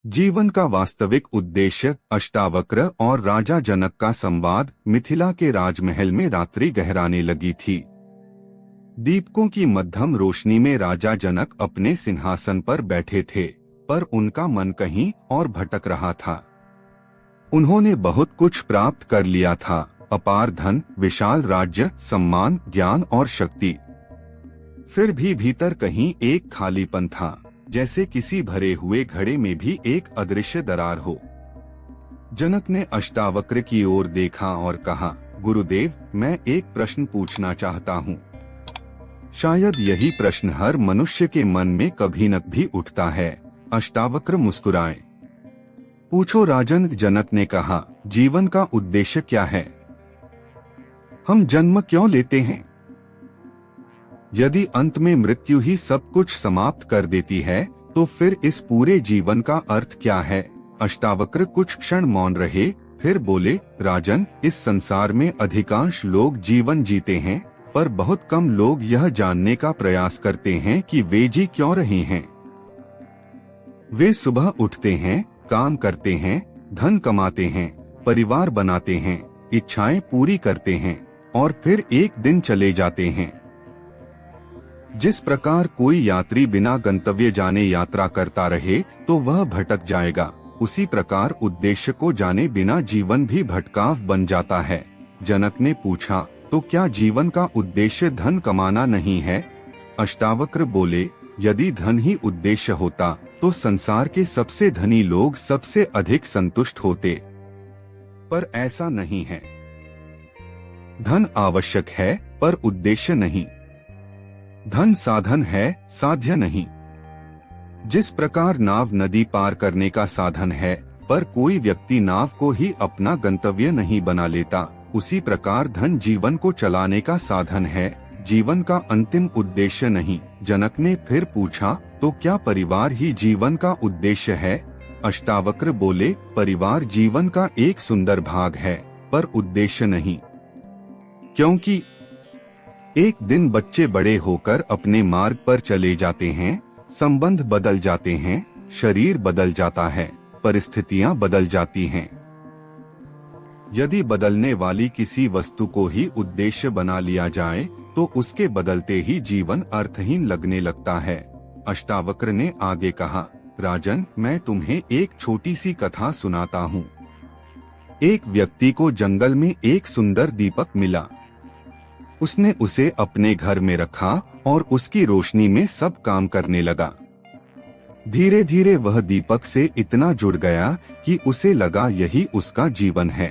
जीवन का वास्तविक उद्देश्य। अष्टावक्र और राजा जनक का संवाद। मिथिला के राजमहल में रात्रि गहराने लगी थी। दीपकों की मध्यम रोशनी में राजा जनक अपने सिंहासन पर बैठे थे, पर उनका मन कहीं और भटक रहा था। उन्होंने बहुत कुछ प्राप्त कर लिया था, अपार धन, विशाल राज्य, सम्मान, ज्ञान और शक्ति। फिर भी भीतर कहीं एक खालीपन था, जैसे किसी भरे हुए घड़े में भी एक अदृश्य दरार हो। जनक ने अष्टावक्र की ओर देखा और कहा, गुरुदेव, मैं एक प्रश्न पूछना चाहता हूँ। शायद यही प्रश्न हर मनुष्य के मन में कभी न कभी उठता है। अष्टावक्र मुस्कुराए। पूछो राजन, जनक ने कहा। जीवन का उद्देश्य क्या है? हम जन्म क्यों लेते हैं? यदि अंत में मृत्यु ही सब कुछ समाप्त कर देती है, तो फिर इस पूरे जीवन का अर्थ क्या है? अष्टावक्र कुछ क्षण मौन रहे, फिर बोले, राजन, इस संसार में अधिकांश लोग जीवन जीते हैं, पर बहुत कम लोग यह जानने का प्रयास करते हैं कि वे जी क्यों रहे हैं। वे सुबह उठते हैं, काम करते हैं, धन कमाते हैं, परिवार बनाते हैं, इच्छाएं पूरी करते हैं और फिर एक दिन चले जाते हैं। जिस प्रकार कोई यात्री बिना गंतव्य जाने यात्रा करता रहे तो वह भटक जाएगा, उसी प्रकार उद्देश्य को जाने बिना जीवन भी भटकाव बन जाता है। जनक ने पूछा, तो क्या जीवन का उद्देश्य धन कमाना नहीं है? अष्टावक्र बोले, यदि धन ही उद्देश्य होता तो संसार के सबसे धनी लोग सबसे अधिक संतुष्ट होते, पर ऐसा नहीं है। धन आवश्यक है, पर उद्देश्य नहीं। धन साधन है, साध्य नहीं। जिस प्रकार नाव नदी पार करने का साधन है, पर कोई व्यक्ति नाव को ही अपना गंतव्य नहीं बना लेता, उसी प्रकार धन जीवन को चलाने का साधन है, जीवन का अंतिम उद्देश्य नहीं। जनक ने फिर पूछा, तो क्या परिवार ही जीवन का उद्देश्य है? अष्टावक्र बोले, परिवार जीवन का एक सुंदर भाग है, पर उद्देश्य नहीं। क्योंकि एक दिन बच्चे बड़े होकर अपने मार्ग पर चले जाते हैं, संबंध बदल जाते हैं, शरीर बदल जाता है, परिस्थितियां बदल जाती हैं। यदि बदलने वाली किसी वस्तु को ही उद्देश्य बना लिया जाए, तो उसके बदलते ही जीवन अर्थहीन लगने लगता है। अष्टावक्र ने आगे कहा, राजन, मैं तुम्हें एक छोटी सी कथा सुनाता हूँ। एक व्यक्ति को जंगल में एक सुंदर दीपक मिला। उसने उसे अपने घर में रखा और उसकी रोशनी में सब काम करने लगा। धीरे धीरे वह दीपक से इतना जुड़ गया कि उसे लगा यही उसका जीवन है।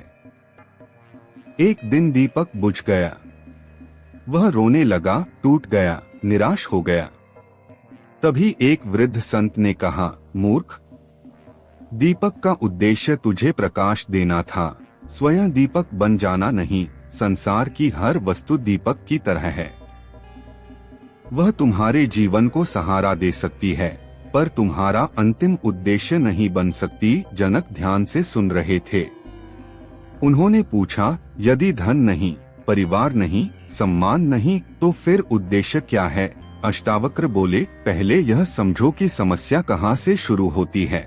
एक दिन दीपक बुझ गया। वह रोने लगा, टूट गया, निराश हो गया। तभी एक वृद्ध संत ने कहा, मूर्ख, दीपक का उद्देश्य तुझे प्रकाश देना था, स्वयं दीपक बन जाना नहीं। संसार की हर वस्तु दीपक की तरह है। वह तुम्हारे जीवन को सहारा दे सकती है, पर तुम्हारा अंतिम उद्देश्य नहीं बन सकती। जनक ध्यान से सुन रहे थे। उन्होंने पूछा, यदि धन नहीं, परिवार नहीं, सम्मान नहीं, तो फिर उद्देश्य क्या है? अष्टावक्र बोले, पहले यह समझो कि समस्या कहाँ से शुरू होती है।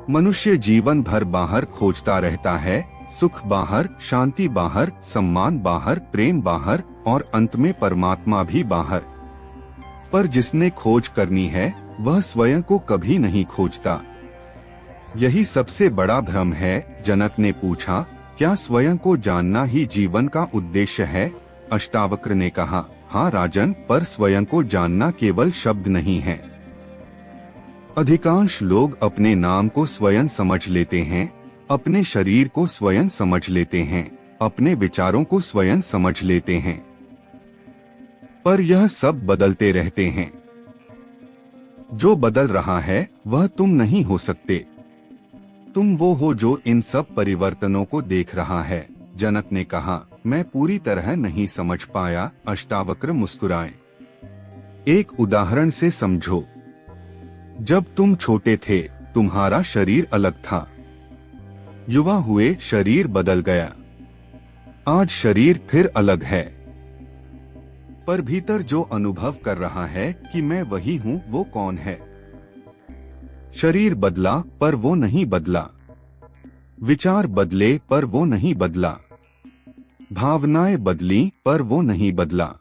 मनुष्य जीवन भर बाहर खोजता रहता है, सुख बाहर, शांति बाहर, सम्मान बाहर, प्रेम बाहर और अंत में परमात्मा भी बाहर। पर जिसने खोज करनी है, वह स्वयं को कभी नहीं खोजता। यही सबसे बड़ा भ्रम है। जनक ने पूछा, क्या स्वयं को जानना ही जीवन का उद्देश्य है? अष्टावक्र ने कहा, हाँ राजन, पर स्वयं को जानना केवल शब्द नहीं है। अधिकांश लोग अपने नाम को स्वयं समझ लेते हैं, अपने शरीर को स्वयं समझ लेते हैं, अपने विचारों को स्वयं समझ लेते हैं, पर यह सब बदलते रहते हैं। जो बदल रहा है वह तुम नहीं हो सकते। तुम वो हो जो इन सब परिवर्तनों को देख रहा है। जनक ने कहा, मैं पूरी तरह नहीं समझ पाया। अष्टावक्र मुस्कुराए। एक उदाहरण से समझो। जब तुम छोटे थे, तुम्हारा शरीर अलग था। युवा हुए, शरीर बदल गया। आज शरीर फिर अलग है, पर भीतर जो अनुभव कर रहा है कि मैं वही हूँ, वो कौन है? शरीर बदला पर वो नहीं बदला, विचार बदले पर वो नहीं बदला, भावनाएं बदली पर वो नहीं बदला।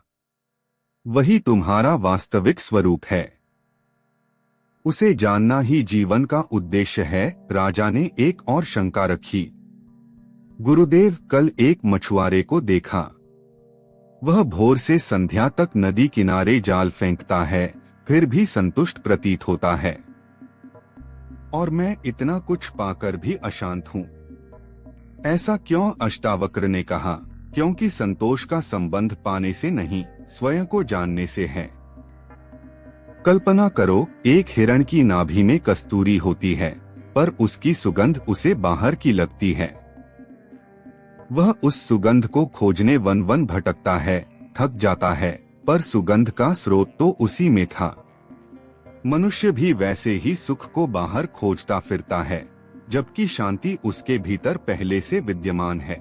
वही तुम्हारा वास्तविक स्वरूप है। उसे जानना ही जीवन का उद्देश्य है। राजा ने एक और शंका रखी। गुरुदेव, कल एक मछुआरे को देखा। वह भोर से संध्या तक नदी किनारे जाल फेंकता है, फिर भी संतुष्ट प्रतीत होता है। और मैं इतना कुछ पाकर भी अशांत हूँ। ऐसा क्यों? अष्टावक्र ने कहा, क्योंकि संतोष का संबंध पाने से नहीं, स्वयं को जानने से है। कल्पना करो, एक हिरण की नाभि में कस्तूरी होती है, पर उसकी सुगंध उसे बाहर की लगती है। वह उस सुगंध को खोजने वन वन भटकता है, थक जाता है, पर सुगंध का स्रोत तो उसी में था। मनुष्य भी वैसे ही सुख को बाहर खोजता फिरता है, जबकि शांति उसके भीतर पहले से विद्यमान है।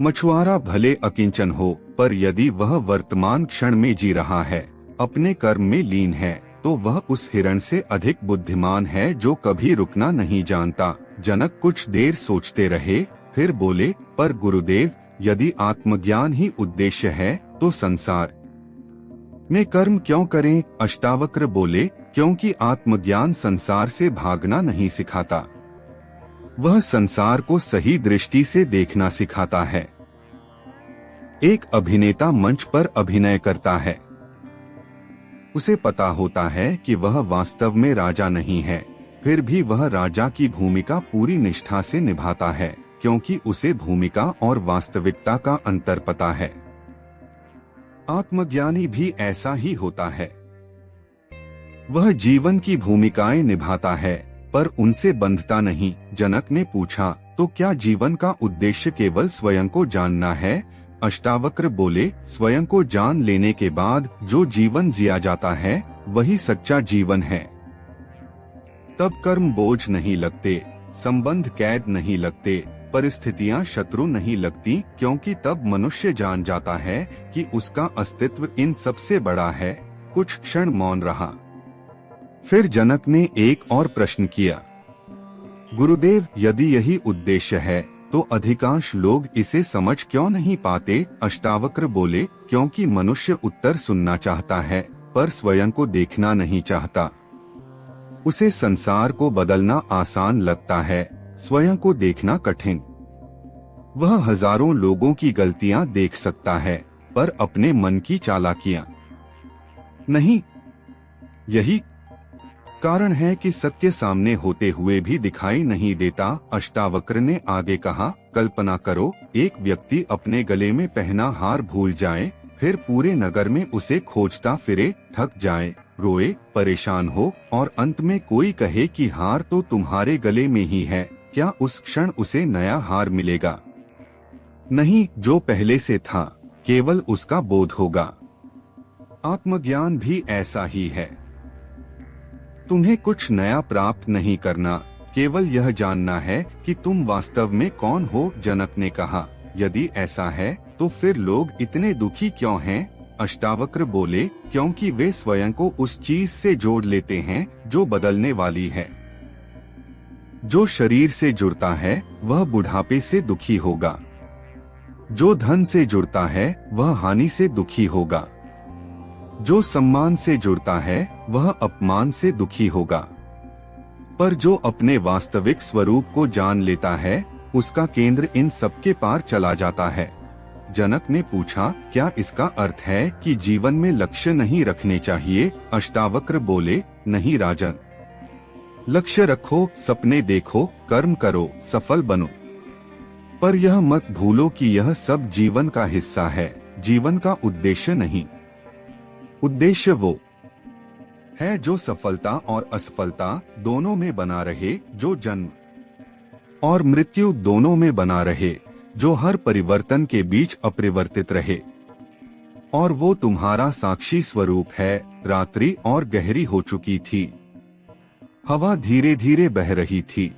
मछुआरा भले अकिंचन हो, पर यदि वह वर्तमान क्षण में जी रहा है, अपने कर्म में लीन है, तो वह उस हिरण से अधिक बुद्धिमान है जो कभी रुकना नहीं जानता। जनक कुछ देर सोचते रहे, फिर बोले, पर गुरुदेव, यदि आत्मज्ञान ही उद्देश्य है तो संसार में कर्म क्यों करें? अष्टावक्र बोले, क्योंकि आत्मज्ञान संसार से भागना नहीं सिखाता, वह संसार को सही दृष्टि से देखना सिखाता है। एक अभिनेता मंच पर अभिनय करता है। उसे पता होता है कि वह वास्तव में राजा नहीं है, फिर भी वह राजा की भूमिका पूरी निष्ठा से निभाता है, क्योंकि उसे भूमिका और वास्तविकता का अंतर पता है। आत्मज्ञानी भी ऐसा ही होता है। वह जीवन की भूमिकाएं निभाता है, पर उनसे बंधता नहीं। जनक ने पूछा, तो क्या जीवन का उद्देश्य केवल स्वयं को जानना है? अष्टावक्र बोले, स्वयं को जान लेने के बाद जो जीवन जिया जाता है, वही सच्चा जीवन है। तब कर्म बोझ नहीं लगते, संबंध कैद नहीं लगते, परिस्थितियां शत्रु नहीं लगती, क्योंकि तब मनुष्य जान जाता है कि उसका अस्तित्व इन सबसे बड़ा है। कुछ क्षण मौन रहा। फिर जनक ने एक और प्रश्न किया, गुरुदेव, यदि यही उद्देश्य है तो अधिकांश लोग इसे समझ क्यों नहीं पाते? अष्टावक्र बोले, क्योंकि मनुष्य उत्तर सुनना चाहता है, पर स्वयं को देखना नहीं चाहता। उसे संसार को बदलना आसान लगता है, स्वयं को देखना कठिन। वह हजारों लोगों की गलतियां देख सकता है, पर अपने मन की चालाकियां नहीं। यही कारण है कि सत्य सामने होते हुए भी दिखाई नहीं देता। अष्टावक्र ने आगे कहा, कल्पना करो, एक व्यक्ति अपने गले में पहना हार भूल जाए, फिर पूरे नगर में उसे खोजता फिरे, थक जाए, रोए, परेशान हो, और अंत में कोई कहे कि हार तो तुम्हारे गले में ही है। क्या उस क्षण उसे नया हार मिलेगा? नहीं, जो पहले से था, केवल उसका बोध होगा। आत्मज्ञान भी ऐसा ही है। तुम्हें कुछ नया प्राप्त नहीं करना, केवल यह जानना है कि तुम वास्तव में कौन हो। जनक ने कहा, यदि ऐसा है तो फिर लोग इतने दुखी क्यों हैं? अष्टावक्र बोले, क्योंकि वे स्वयं को उस चीज से जोड़ लेते हैं जो बदलने वाली है। जो शरीर से जुड़ता है वह बुढ़ापे से दुखी होगा, जो धन से जुड़ता है वह हानि से दुखी होगा, जो सम्मान से जुड़ता है वह अपमान से दुखी होगा, पर जो अपने वास्तविक स्वरूप को जान लेता है, उसका केंद्र इन सबके पार चला जाता है। जनक ने पूछा, क्या इसका अर्थ है कि जीवन में लक्ष्य नहीं रखने चाहिए? अष्टावक्र बोले, नहीं राजन, लक्ष्य रखो, सपने देखो, कर्म करो, सफल बनो, पर यह मत भूलो कि यह सब जीवन का हिस्सा है, जीवन का उद्देश्य नहीं। उद्देश्य वो है जो सफलता और असफलता दोनों में बना रहे, जो जन्म और मृत्यु दोनों में बना रहे, जो हर परिवर्तन के बीच अपरिवर्तित रहे। और वो तुम्हारा साक्षी स्वरूप है। रात्रि और गहरी हो चुकी थी, हवा धीरे धीरे बह रही थी।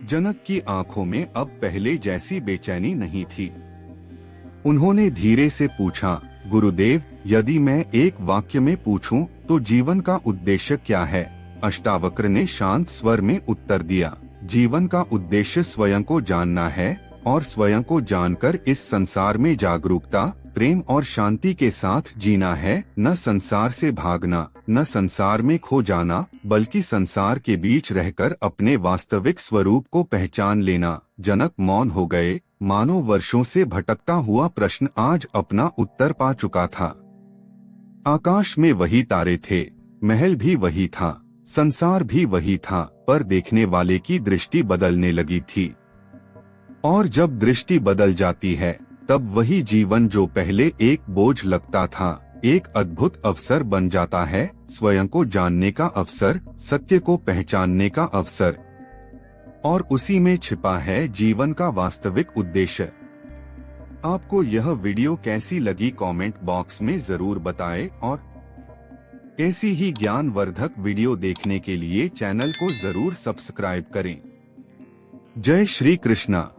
जनक की आंखों में अब पहले जैसी बेचैनी नहीं थी। उन्होंने धीरे से पूछा, गुरुदेव, यदि मैं एक वाक्य में पूछूं तो जीवन का उद्देश्य क्या है? अष्टावक्र ने शांत स्वर में उत्तर दिया, जीवन का उद्देश्य स्वयं को जानना है और स्वयं को जानकर इस संसार में जागरूकता, प्रेम और शांति के साथ जीना है। न संसार से भागना, न संसार में खो जाना, बल्कि संसार के बीच रहकर अपने वास्तविक स्वरूप को पहचान लेना। जनक मौन हो गए, मानो वर्षों से भटकता हुआ प्रश्न आज अपना उत्तर पा चुका था। आकाश में वही तारे थे, महल भी वही था, संसार भी वही था, पर देखने वाले की दृष्टि बदलने लगी थी। और जब दृष्टि बदल जाती है, तब वही जीवन जो पहले एक बोझ लगता था, एक अद्भुत अवसर बन जाता है। स्वयं को जानने का अवसर, सत्य को पहचानने का अवसर, और उसी में छिपा है जीवन का वास्तविक उद्देश्य। आपको यह वीडियो कैसी लगी कमेंट बॉक्स में जरूर बताएं और ऐसी ही ज्ञानवर्धक वीडियो देखने के लिए चैनल को जरूर सब्सक्राइब करें। जय श्री कृष्णा।